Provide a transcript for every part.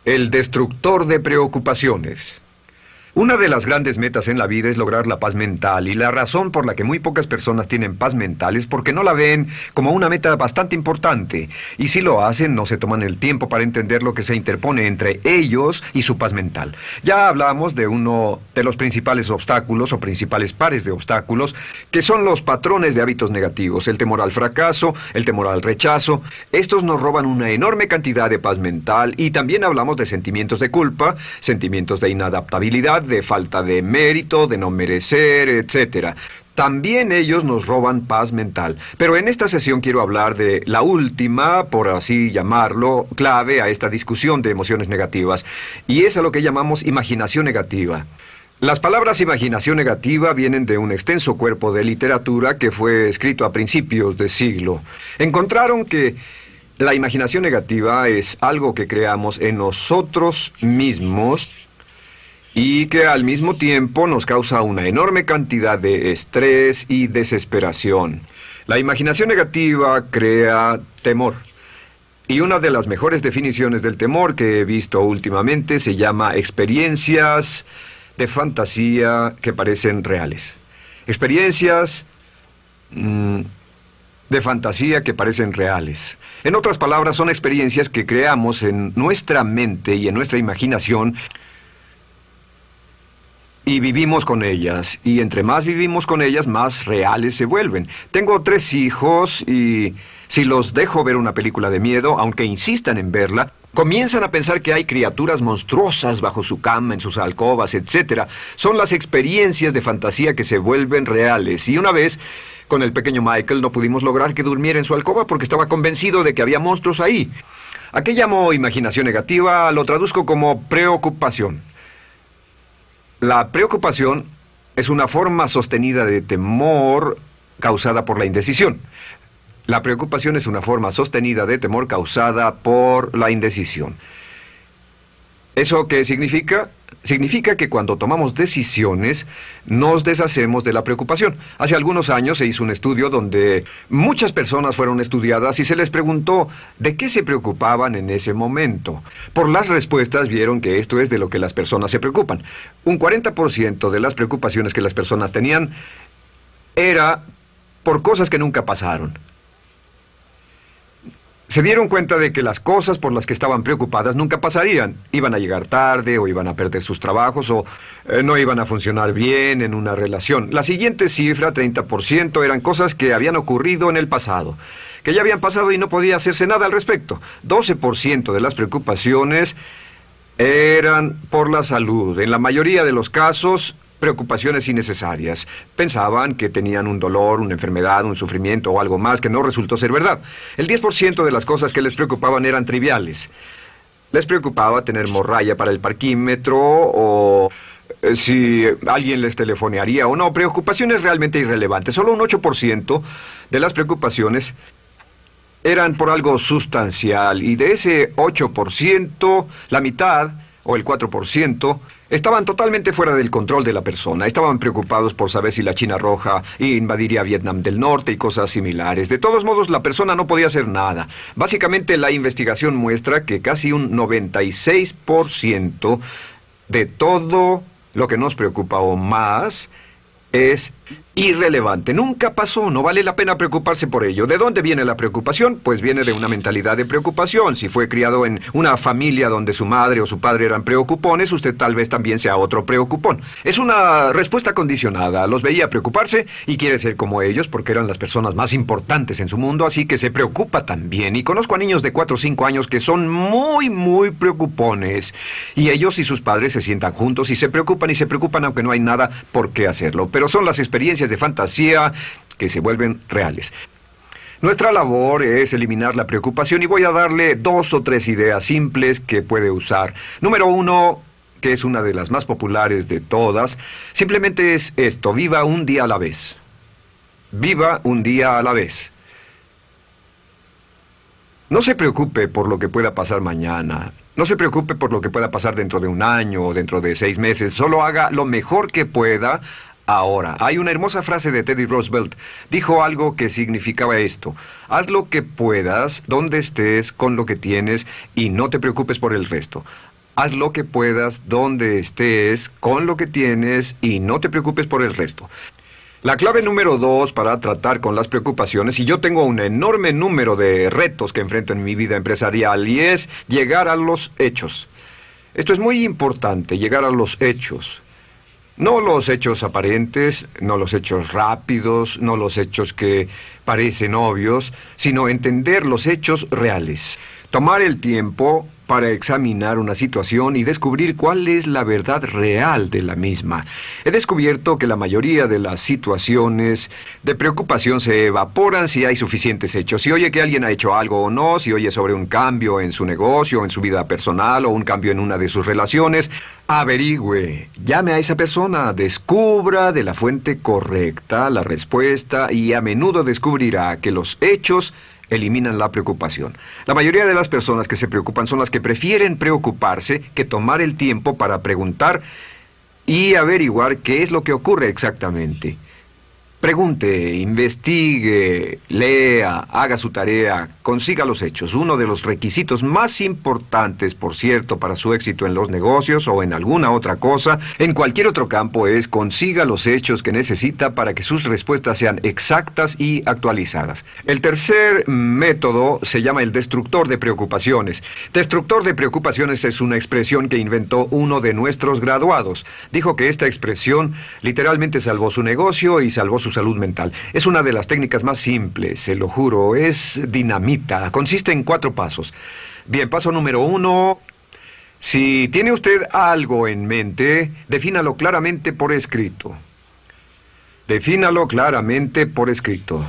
El destructor de preocupaciones. Una de las grandes metas en la vida es lograr la paz mental, y la razón por la que muy pocas personas tienen paz mental es porque no la ven como una meta bastante importante, y si lo hacen no se toman el tiempo para entender lo que se interpone entre ellos y su paz mental. Ya hablamos de uno de los principales obstáculos o principales pares de obstáculos, que son los patrones de hábitos negativos, el temor al fracaso, el temor al rechazo. Estos nos roban una enorme cantidad de paz mental, y también hablamos de sentimientos de culpa, sentimientos de inadaptabilidad, de falta de mérito, de no merecer, etcétera. También ellos nos roban paz mental. Pero en esta sesión quiero hablar de la última, por así llamarlo, clave a esta discusión de emociones negativas, y es a lo que llamamos imaginación negativa. Las palabras imaginación negativa vienen de un extenso cuerpo de literatura que fue escrito a principios de siglo. Encontraron que la imaginación negativa es algo que creamos en nosotros mismos y que al mismo tiempo nos causa una enorme cantidad de estrés y desesperación. La imaginación negativa crea temor. Y una de las mejores definiciones del temor que he visto últimamente se llama experiencias de fantasía que parecen reales. Experiencias de fantasía que parecen reales. En otras palabras, son experiencias que creamos en nuestra mente y en nuestra imaginación, y vivimos con ellas, y entre más vivimos con ellas, más reales se vuelven. Tengo 3 hijos, y si los dejo ver una película de miedo, aunque insistan en verla, comienzan a pensar que hay criaturas monstruosas bajo su cama, en sus alcobas, etc. Son las experiencias de fantasía que se vuelven reales. Y una vez, con el pequeño Michael, no pudimos lograr que durmiera en su alcoba porque estaba convencido de que había monstruos ahí. ¿A qué llamo imaginación negativa? Lo traduzco como preocupación. La preocupación es una forma sostenida de temor causada por la indecisión. La preocupación es una forma sostenida de temor causada por la indecisión. ¿Eso qué significa? Significa que cuando tomamos decisiones, nos deshacemos de la preocupación. Hace algunos años se hizo un estudio donde muchas personas fueron estudiadas y se les preguntó de qué se preocupaban en ese momento. Por las respuestas vieron que esto es de lo que las personas se preocupan. Un 40% de las preocupaciones que las personas tenían era por cosas que nunca pasaron. Se dieron cuenta de que las cosas por las que estaban preocupadas nunca pasarían. Iban a llegar tarde, o iban a perder sus trabajos, o no iban a funcionar bien en una relación. La siguiente cifra, 30%, eran cosas que habían ocurrido en el pasado, que ya habían pasado y no podía hacerse nada al respecto. 12% de las preocupaciones eran por la salud. En la mayoría de los casos, preocupaciones innecesarias. Pensaban que tenían un dolor, una enfermedad, un sufrimiento o algo más que no resultó ser verdad. El 10% de las cosas que les preocupaban eran triviales. Les preocupaba tener morralla para el parquímetro, o si alguien les telefonearía o no. Preocupaciones realmente irrelevantes. Solo un 8% de las preocupaciones eran por algo sustancial, y de ese 8%, la mitad, o el 4%, estaban totalmente fuera del control de la persona. Estaban preocupados por saber si la China Roja invadiría Vietnam del Norte y cosas similares. De todos modos, la persona no podía hacer nada. Básicamente, la investigación muestra que casi un 96% de todo lo que nos preocupa o más es irrelevante. Nunca pasó, no vale la pena preocuparse por ello. ¿De dónde viene la preocupación? Pues viene de una mentalidad de preocupación. Si fue criado en una familia donde su madre o su padre eran preocupones, usted tal vez también sea otro preocupón. Es una respuesta condicionada. Los veía preocuparse y quiere ser como ellos porque eran las personas más importantes en su mundo, así que se preocupa también. Y conozco a niños de 4 o 5 años que son muy preocupones. Y ellos y sus padres se sientan juntos y se preocupan aunque no hay nada por qué hacerlo. Pero son las experiencias de fantasía que se vuelven reales. Nuestra labor es eliminar la preocupación, y voy a darle 2 o 3 ideas simples que puede usar. Número 1, que es una de las más populares de todas, simplemente es esto: viva un día a la vez. Viva un día a la vez. No se preocupe por lo que pueda pasar mañana. No se preocupe por lo que pueda pasar dentro de un año o dentro de 6 meses. Solo haga lo mejor que pueda ahora. Hay una hermosa frase de Teddy Roosevelt. Dijo algo que significaba esto: haz lo que puedas, donde estés, con lo que tienes, y no te preocupes por el resto. Haz lo que puedas, donde estés, con lo que tienes, y no te preocupes por el resto. La clave número 2 para tratar con las preocupaciones, y yo tengo un enorme número de retos que enfrento en mi vida empresarial, y es llegar a los hechos. Esto es muy importante, llegar a los hechos. No los hechos aparentes, no los hechos rápidos, no los hechos que parecen obvios, sino entender los hechos reales. Tomar el tiempo para examinar una situación y descubrir cuál es la verdad real de la misma. He descubierto que la mayoría de las situaciones de preocupación se evaporan si hay suficientes hechos. Si oye que alguien ha hecho algo o no, si oye sobre un cambio en su negocio, en su vida personal o un cambio en una de sus relaciones, averigüe, llame a esa persona, descubra de la fuente correcta la respuesta y a menudo descubrirá que los hechos eliminan la preocupación. La mayoría de las personas que se preocupan son las que prefieren preocuparse que tomar el tiempo para preguntar y averiguar qué es lo que ocurre exactamente. Pregunte, investigue, lea, haga su tarea, consiga los hechos. Uno de los requisitos más importantes, por cierto, para su éxito en los negocios o en alguna otra cosa, en cualquier otro campo, es consiga los hechos que necesita para que sus respuestas sean exactas y actualizadas. El tercer método se llama el destructor de preocupaciones. Destructor de preocupaciones es una expresión que inventó uno de nuestros graduados. Dijo que esta expresión literalmente salvó su negocio y salvó su salud mental. Es una de las técnicas más simples, se lo juro, es dinamita. Consiste en 4 pasos. Bien, paso número 1. Si tiene usted algo en mente, defínalo claramente por escrito. Defínalo claramente por escrito.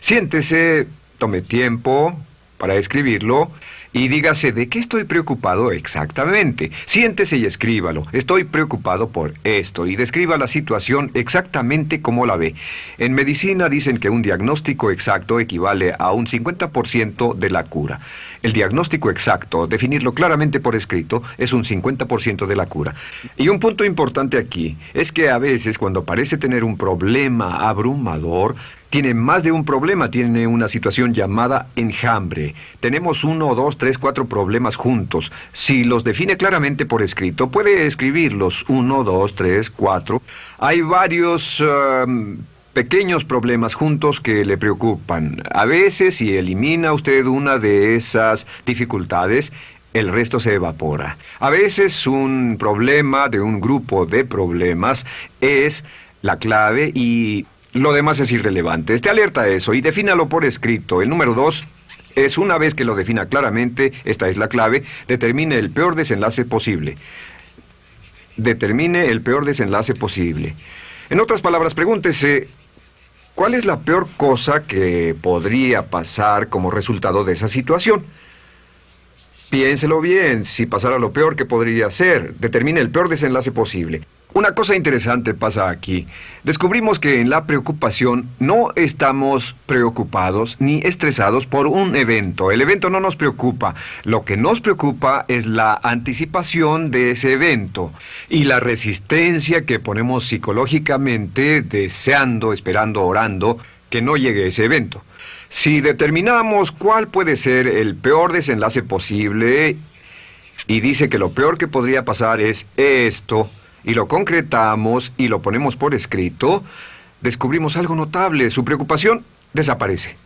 Siéntese, tome tiempo para escribirlo y dígase de qué estoy preocupado exactamente. Siéntese y escríbalo. Estoy preocupado por esto y describa la situación exactamente como la ve. En medicina dicen que un diagnóstico exacto equivale a un 50% de la cura. El diagnóstico exacto, definirlo claramente por escrito, es un 50% de la cura. Y un punto importante aquí es que a veces cuando parece tener un problema abrumador, tiene más de un problema, tiene una situación llamada enjambre. Tenemos 1, 2, 3, 4 problemas juntos. Si los define claramente por escrito, puede escribirlos 1, 2, 3, 4. Hay varios pequeños problemas juntos que le preocupan. A veces, si elimina usted una de esas dificultades, el resto se evapora. A veces un problema de un grupo de problemas es la clave y lo demás es irrelevante. Esté alerta a eso y defínalo por escrito. El número 2 es, una vez que lo defina claramente, esta es la clave, determine el peor desenlace posible. Determine el peor desenlace posible. En otras palabras, pregúntese, ¿cuál es la peor cosa que podría pasar como resultado de esa situación? Piénselo bien, si pasara lo peor que podría ser, determine el peor desenlace posible. Una cosa interesante pasa aquí. Descubrimos que en la preocupación no estamos preocupados ni estresados por un evento. El evento no nos preocupa. Lo que nos preocupa es la anticipación de ese evento y la resistencia que ponemos psicológicamente deseando, esperando, orando que no llegue ese evento. Si determinamos cuál puede ser el peor desenlace posible y dice que lo peor que podría pasar es esto, y lo concretamos y lo ponemos por escrito, descubrimos algo notable. Su preocupación desaparece.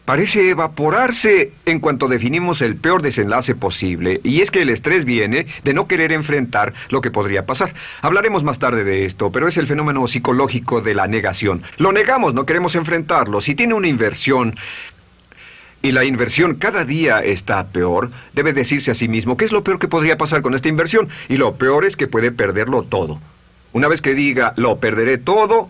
Parece evaporarse en cuanto definimos el peor desenlace posible, y es que el estrés viene de no querer enfrentar lo que podría pasar. Hablaremos más tarde de esto, pero es el fenómeno psicológico de la negación. Lo negamos, no queremos enfrentarlo. Si tiene una inversión y la inversión cada día está peor, debe decirse a sí mismo, ¿qué es lo peor que podría pasar con esta inversión? Y lo peor es que puede perderlo todo. Una vez que diga, lo perderé todo,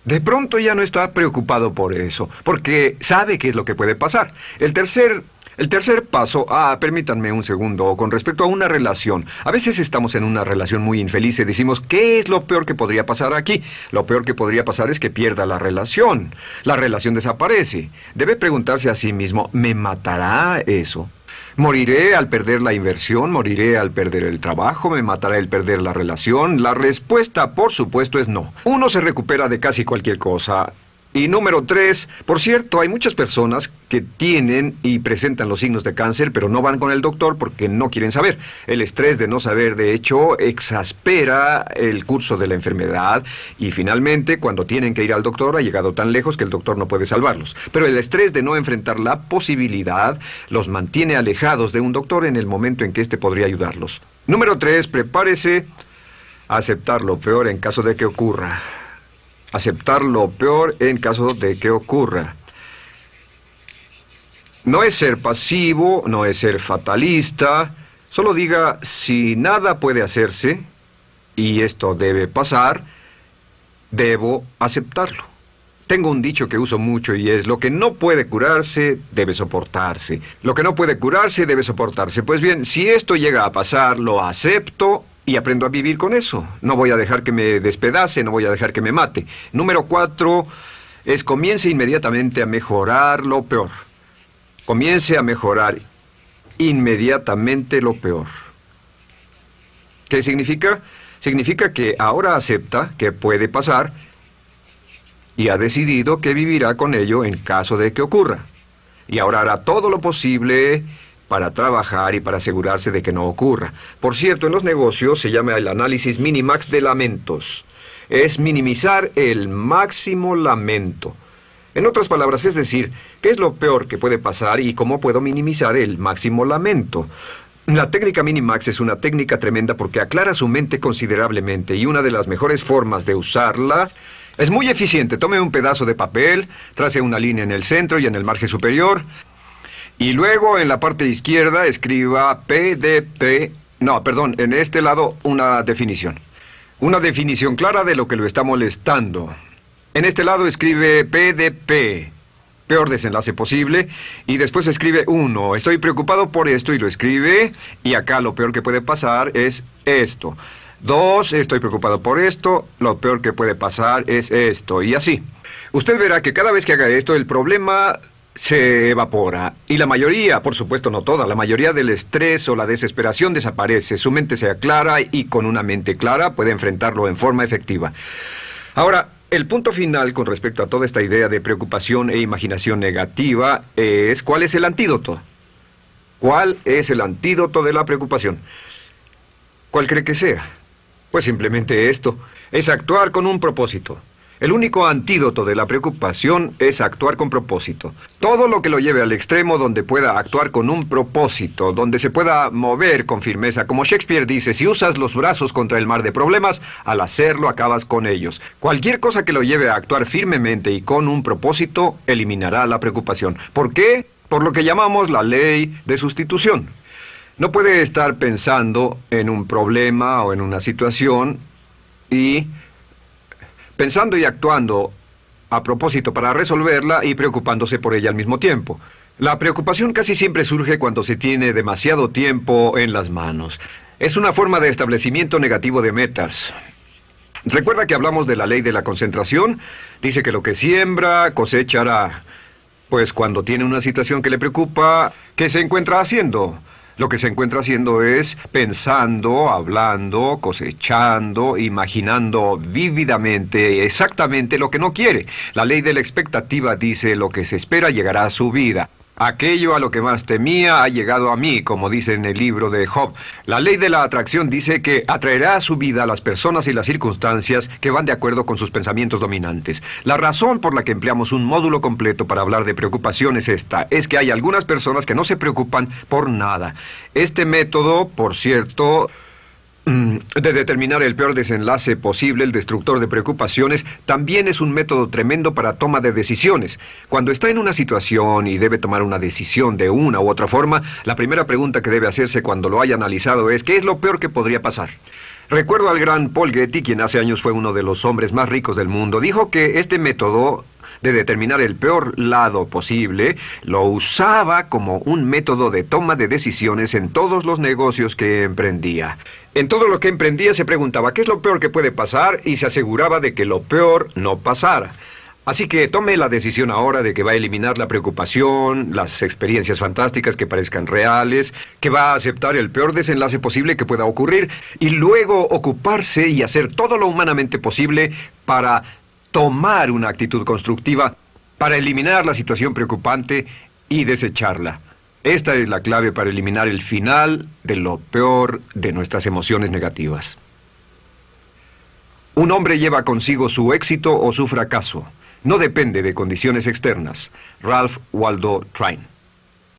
de pronto ya no está preocupado por eso, porque sabe qué es lo que puede pasar. El tercer paso, permítanme un segundo, con respecto a una relación. A veces estamos en una relación muy infeliz y decimos, ¿qué es lo peor que podría pasar aquí? Lo peor que podría pasar es que pierda la relación. La relación desaparece. Debe preguntarse a sí mismo, ¿me matará eso? ¿Moriré al perder la inversión? ¿Moriré al perder el trabajo? ¿Me matará el perder la relación? La respuesta, por supuesto, es no. Uno se recupera de casi cualquier cosa. Y número 3, por cierto, hay muchas personas que tienen y presentan los signos de cáncer, pero no van con el doctor porque no quieren saber. El estrés de no saber, de hecho, exaspera el curso de la enfermedad y finalmente, cuando tienen que ir al doctor, ha llegado tan lejos que el doctor no puede salvarlos. Pero el estrés de no enfrentar la posibilidad los mantiene alejados de un doctor en el momento en que éste podría ayudarlos. Número 3, prepárese a aceptar lo peor en caso de que ocurra. Aceptar lo peor en caso de que ocurra. No es ser pasivo, no es ser fatalista. Solo diga, si nada puede hacerse, y esto debe pasar, debo aceptarlo. Tengo un dicho que uso mucho y es, lo que no puede curarse, debe soportarse. Lo que no puede curarse, debe soportarse. Pues bien, si esto llega a pasar, lo acepto y aprendo a vivir con eso. No voy a dejar que me despedace, no voy a dejar que me mate. Número 4 es comience inmediatamente a mejorar lo peor. Comience a mejorar inmediatamente lo peor. ¿Qué significa? Significa que ahora acepta que puede pasar y ha decidido que vivirá con ello en caso de que ocurra. Y ahora hará todo lo posible para trabajar y para asegurarse de que no ocurra. Por cierto, en los negocios se llama el análisis minimax de lamentos. Es minimizar el máximo lamento. En otras palabras, es decir, ¿qué es lo peor que puede pasar y cómo puedo minimizar el máximo lamento? La técnica Minimax es una técnica tremenda porque aclara su mente considerablemente y una de las mejores formas de usarla es muy eficiente. Tome un pedazo de papel, trace una línea en el centro y en el margen superior y luego en la parte izquierda escriba en este lado una definición. Una definición clara de lo que lo está molestando. En este lado escribe PDP, peor desenlace posible, y después escribe 1, estoy preocupado por esto, y lo escribe, y acá lo peor que puede pasar es esto. 2, estoy preocupado por esto, lo peor que puede pasar es esto, y así. Usted verá que cada vez que haga esto, el problema se evapora, y la mayoría, por supuesto no toda, la mayoría del estrés o la desesperación desaparece, su mente se aclara, y con una mente clara puede enfrentarlo en forma efectiva. Ahora, el punto final con respecto a toda esta idea de preocupación e imaginación negativa es ¿cuál es el antídoto? ¿Cuál es el antídoto de la preocupación? ¿Cuál cree que sea? Pues simplemente esto, es actuar con un propósito. El único antídoto de la preocupación es actuar con propósito. Todo lo que lo lleve al extremo donde pueda actuar con un propósito, donde se pueda mover con firmeza. Como Shakespeare dice, si usas los brazos contra el mar de problemas, al hacerlo acabas con ellos. Cualquier cosa que lo lleve a actuar firmemente y con un propósito, eliminará la preocupación. ¿Por qué? Por lo que llamamos la ley de sustitución. No puede estar pensando en un problema o en una situación y pensando y actuando a propósito para resolverla y preocupándose por ella al mismo tiempo. La preocupación casi siempre surge cuando se tiene demasiado tiempo en las manos. Es una forma de establecimiento negativo de metas. ¿Recuerda que hablamos de la ley de la concentración? Dice que lo que siembra, cosechará. Pues cuando tiene una situación que le preocupa, ¿qué se encuentra haciendo? Lo que se encuentra haciendo es pensando, hablando, cosechando, imaginando vívidamente exactamente lo que no quiere. La ley de la expectativa dice lo que se espera llegará a su vida. Aquello a lo que más temía ha llegado a mí, como dice en el libro de Job. La ley de la atracción dice que atraerá a su vida a las personas y las circunstancias que van de acuerdo con sus pensamientos dominantes. La razón por la que empleamos un módulo completo para hablar de preocupación es esta. Es que hay algunas personas que no se preocupan por nada. Este método, por cierto, de determinar el peor desenlace posible, el destructor de preocupaciones, también es un método tremendo para toma de decisiones. Cuando está en una situación y debe tomar una decisión de una u otra forma, la primera pregunta que debe hacerse cuando lo haya analizado es ¿qué es lo peor que podría pasar? Recuerdo al gran Paul Getty, quien hace años fue uno de los hombres más ricos del mundo, dijo que este método de determinar el peor lado posible, lo usaba como un método de toma de decisiones en todos los negocios que emprendía. En todo lo que emprendía se preguntaba ¿qué es lo peor que puede pasar? Y se aseguraba de que lo peor no pasara. Así que tome la decisión ahora de que va a eliminar la preocupación, las experiencias fantásticas que parezcan reales, que va a aceptar el peor desenlace posible que pueda ocurrir y luego ocuparse y hacer todo lo humanamente posible para tomar una actitud constructiva, para eliminar la situación preocupante y desecharla. Esta es la clave para eliminar el final de lo peor de nuestras emociones negativas. Un hombre lleva consigo su éxito o su fracaso. No depende de condiciones externas. Ralph Waldo Trine.